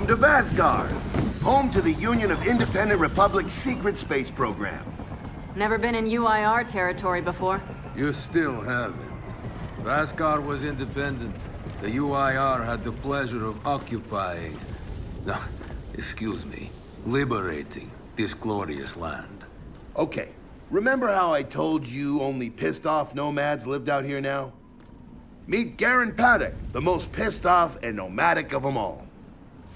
Welcome to Vasgar, home to the Union of Independent Republic's secret space program. Never been in UIR territory before. You still haven't. Vasgar was independent. The UIR had the pleasure of occupying... No, excuse me. Liberating this glorious land. Okay, remember how I told you only pissed-off nomads lived out here now? Meet Garen Paddock, the most pissed-off and nomadic of them all.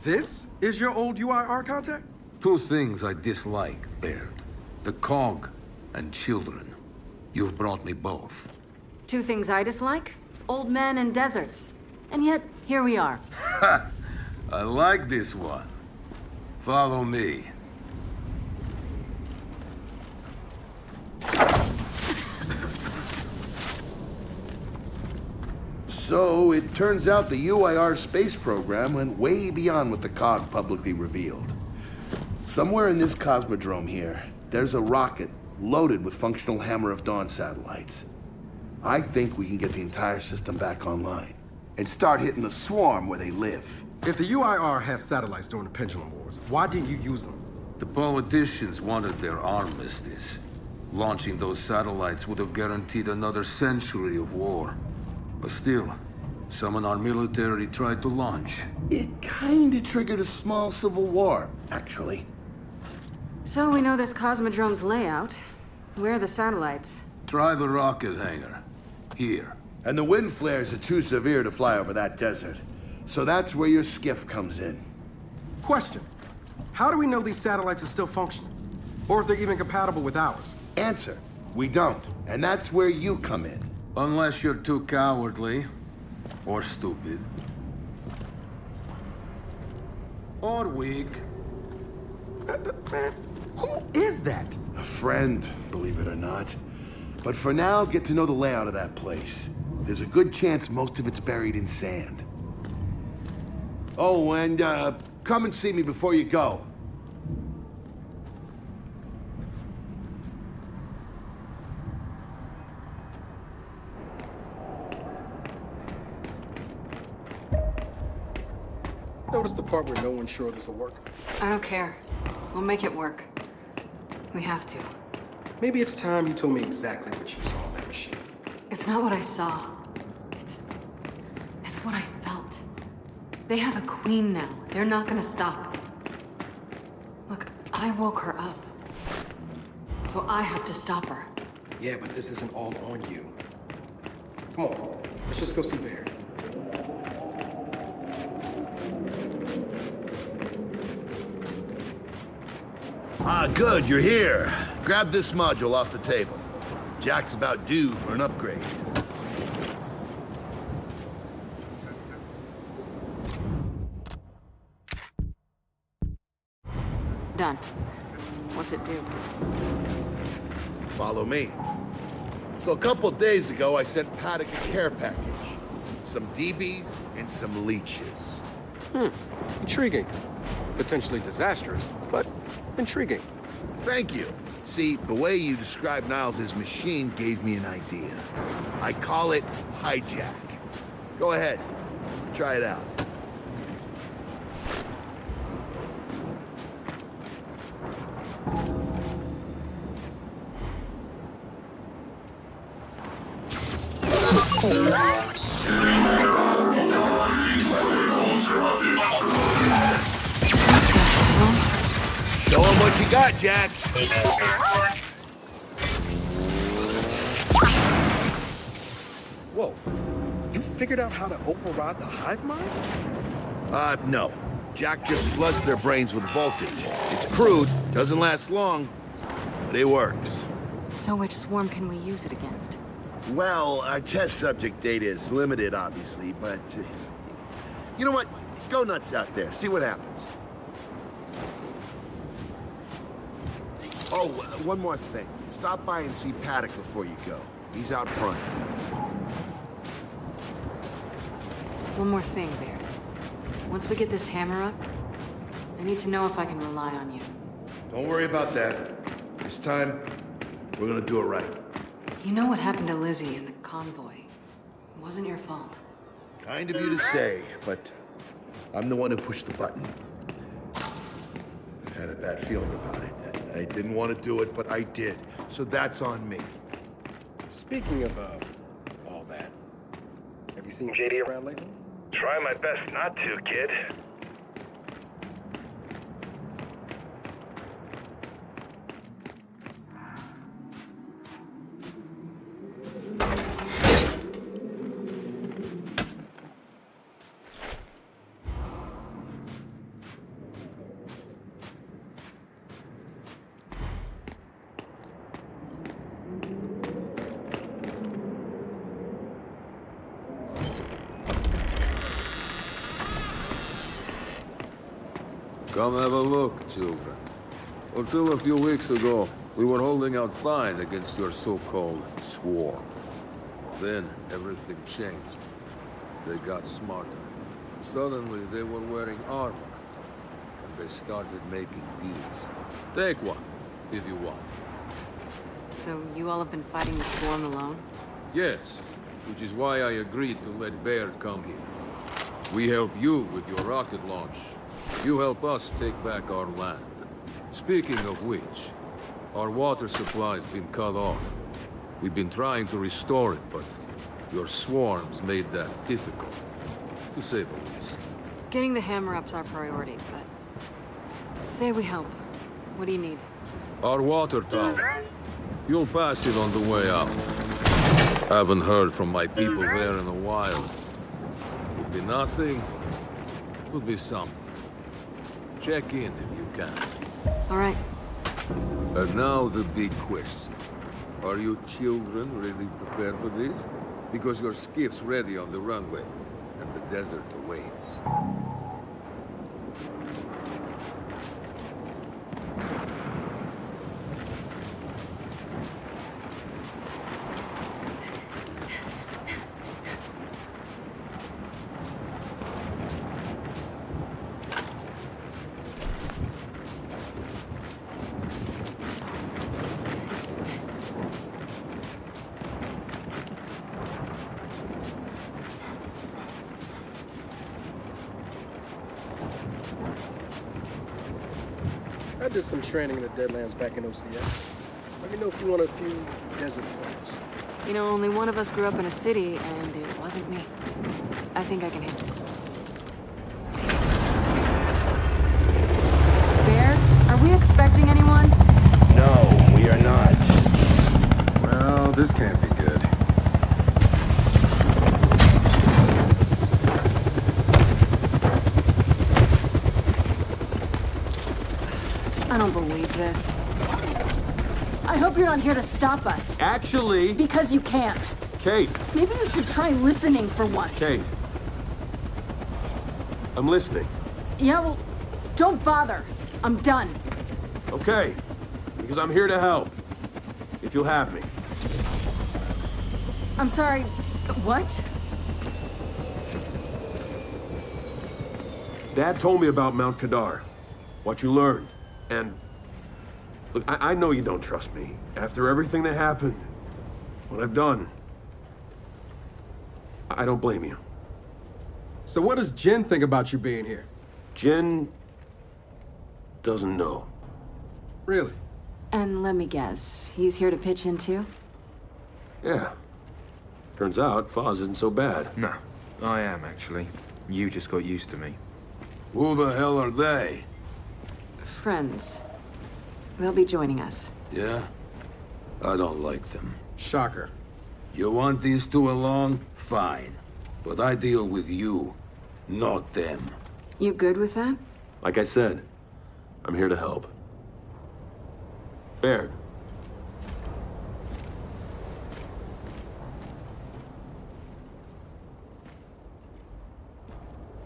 This is your old UIR contact? Two things I dislike, Baird. The cog and children. You've brought me both. Two things I dislike? Old men and deserts. And yet, here we are. Ha! I like this one. Follow me. So, it turns out the UIR space program went way beyond what the COG publicly revealed. Somewhere in this cosmodrome here, there's a rocket loaded with functional Hammer of Dawn satellites. I think we can get the entire system back online and start hitting the swarm where they live. If the UIR has satellites during the Pendulum Wars, why didn't you use them? The politicians wanted their armistice. Launching those satellites would have guaranteed another century of war. But still, some in our military tried to launch. It kinda triggered a small civil war, actually. So we know this Cosmodrome's layout. Where are the satellites? Try the rocket hangar. Here. And the wind flares are too severe to fly over that desert. So that's where your skiff comes in. Question. How do we know these satellites are still functional? Or if they're even compatible with ours? Answer, we don't. And that's where you come in. Unless you're too cowardly. Or stupid. Or weak. Man, who is that? A friend, believe it or not. But for now, get to know the layout of that place. There's a good chance most of it's buried in sand. Oh, and come and see me before you go. Notice the part where no one's sure this will work? I don't care. We'll make it work. We have to. Maybe it's time you told me exactly what you saw in that machine. It's not what I saw. It's what I felt. They have a queen now. They're not gonna stop. Look, I woke her up. So I have to stop her. Yeah, but this isn't all on you. Come on, let's just go see Baird. Ah, good, you're here. Grab this module off the table. Jack's about due for an upgrade. Done. What's it do? Follow me. So a couple days ago, I sent Paddock a care package. Some DBs and some leeches. Intriguing. Potentially disastrous, but intriguing. Thank you. See, the way you described Niles' machine gave me an idea. I call it hijack. Go ahead. Try it out. Show him what you got, Jack. Whoa. You figured out how to override the hive mind? No. Jack just floods their brains with voltage. It's crude, doesn't last long, but it works. So which swarm can we use it against? Well, our test subject data is limited, obviously, but... you know what? Go nuts out there. See what happens. Oh, one more thing. Stop by and see Paddock before you go. He's out front. One more thing, Baird. Once we get this hammer up, I need to know if I can rely on you. Don't worry about that. This time, we're gonna do it right. You know what happened to Lizzie in the convoy. It wasn't your fault. Kind of you to say, but I'm the one who pushed the button. Had a bad feeling about it. I didn't want to do it, but I did. So that's on me. Speaking of, all that, have you seen JD around lately? Try my best not to, kid. Come have a look, children. Until a few weeks ago, we were holding out fine against your so-called swarm. Then, everything changed. They got smarter. Suddenly, they were wearing armor. And they started making these. Take one, if you want. So you all have been fighting the swarm alone? Yes, which is why I agreed to let Baird come here. We help you with your rocket launch. You help us take back our land. Speaking of which, our water supply's been cut off. We've been trying to restore it, but your swarms made that difficult, to say the least. Getting the hammer-up's our priority, but... Say we help. What do you need? Our water tower. You'll pass it on the way out. Haven't heard from my people there in a while. Could be nothing, could be something. Check in if you can. All right. And now the big question. Are you children really prepared for this? Because your skiff's ready on the runway, and the desert awaits. I did some training in the Deadlands back in OCS. Let me know if you want a few desert players. You know, only one of us grew up in a city, and it wasn't me. I think I can handle it. Bear, are we expecting anyone? No, we are not. Well, this can't be good. I don't believe this. I hope you're not here to stop us. Actually, Because you can't. Kate, Maybe you should try listening for once. Kate. I'm listening. Yeah, well, don't bother. I'm done. Okay. Because I'm here to help. If you'll have me. I'm sorry. What? Dad told me about Mount Kadar. What you learned. And... Look, I know you don't trust me. After everything that happened, what I've done, I don't blame you. So what does Jin think about you being here? Jin doesn't know. Really? And let me guess, he's here to pitch in too? Yeah. Turns out Foz isn't so bad. No, I am actually. You just got used to me. Who the hell are they? Friends. They'll be joining us. Yeah? I don't like them. Shocker. You want these two along? Fine. But I deal with you, not them. You good with that? Like I said, I'm here to help. Baird.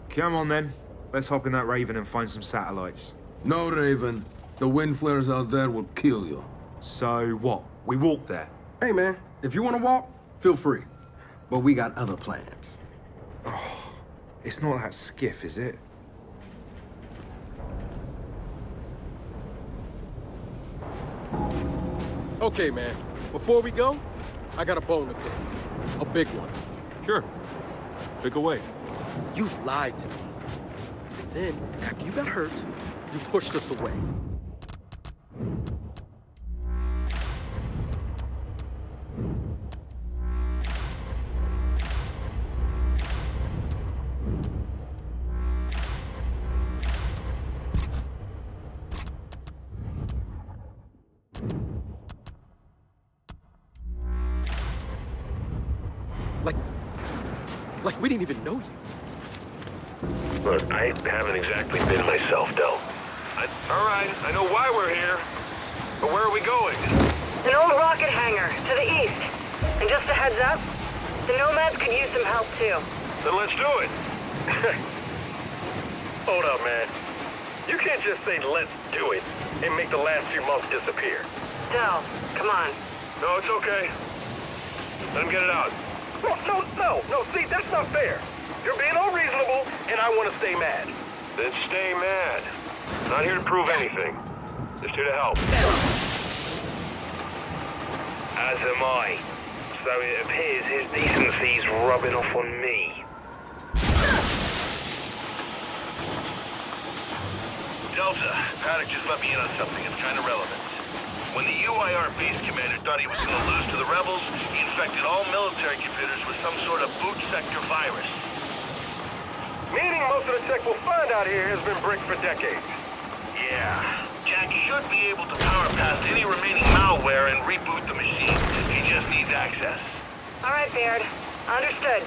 Come on then. Let's hop in that Raven and find some satellites. No, Raven. The wind flares out there will kill you. So what? We walk there? Hey, man, if you want to walk, feel free. But we got other plans. It's not that skiff, is it? Okay, man, before we go, I got a bone to pick. A big one. Sure. Pick away. You lied to me. And then, after you got hurt, You pushed us away. Like we didn't even know you. Look, I haven't exactly been myself, Del. All right, I know why we're here. But where are we going? An old rocket hangar, to the east. And just a heads up, the Nomads could use some help too. Then let's do it. Hold up, man. You can't just say let's do it and make the last few months disappear. Del, come on. No, it's okay. Let him get it out. No, see, that's not fair. You're being unreasonable, and I want to stay mad. Then stay mad. Not here to prove anything. Just here to help. As am I. So it appears his decency's rubbing off on me. Delta, Paddock just let me in on something. It's kind of relevant. When the UIR base commander thought he was going to lose to the rebels, he infected all military computers with some sort of boot sector virus. Meaning most of the tech we'll find out here has been bricked for decades. Yeah. Jack should be able to power past any remaining malware and reboot the machine. He just needs access. All right, Baird. Understood.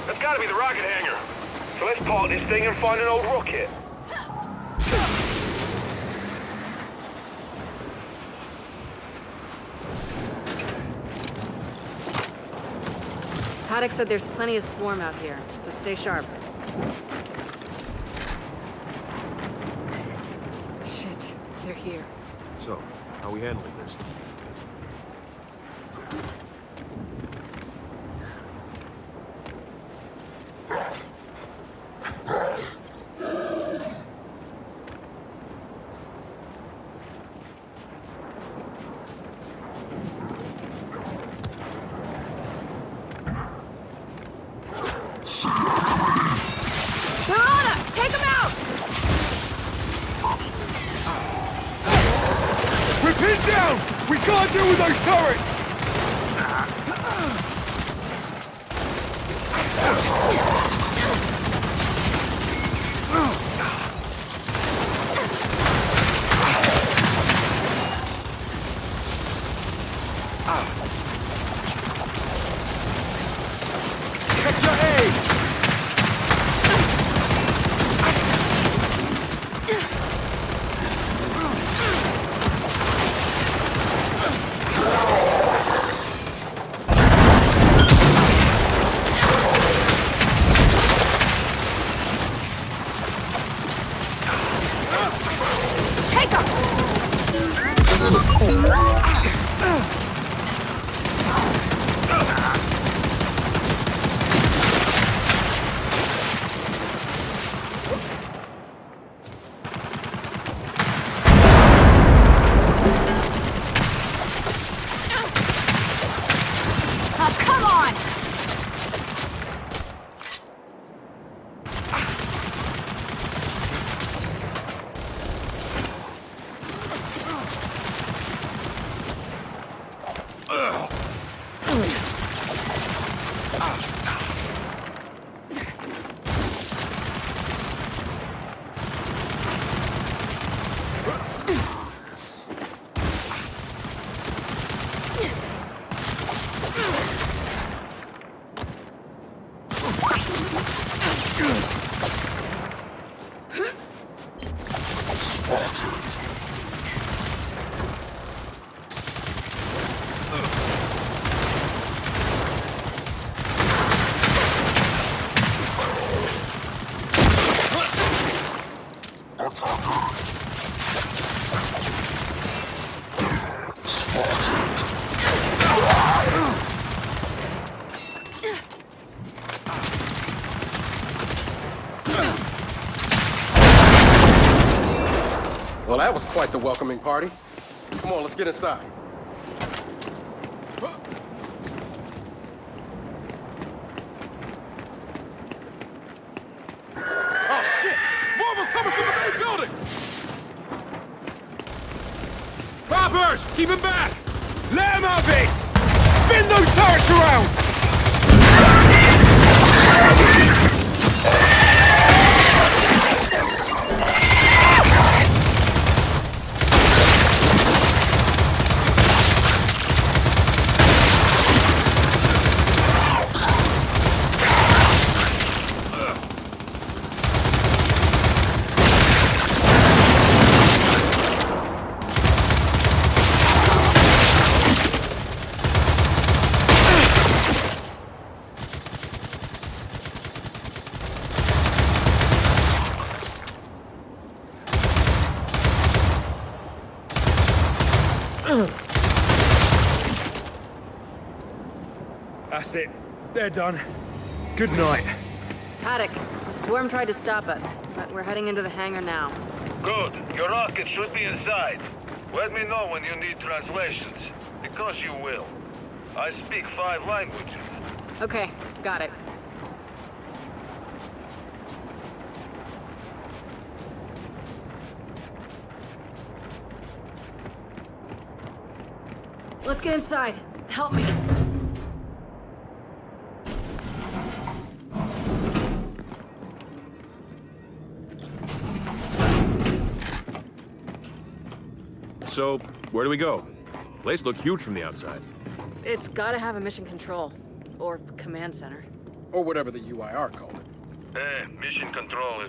That's gotta be the rocket hangar. So let's park this thing and find an old rocket. Paddock said there's plenty of swarm out here, so stay sharp. Shit, they're here. So, how are we handling this? They're on us! Take them out! We're pinned down! We can't deal with those turrets! Check your aim! Well, that was quite the welcoming party. Come on, let's get inside. Oh, shit! More of them coming from the main building! Robbers! Keep him back! Let them have it! Spin those turrets around! That's it. They're done. Good night. Paddock, the swarm tried to stop us, but we're heading into the hangar now. Good. Your rocket should be inside. Let me know when you need translations, because you will. I speak 5 languages. Okay, got it. Let's get inside. Help me. So, where do we go? Place looked huge from the outside. It's gotta have a mission control. Or command center. Or whatever the UIR called it. Mission control is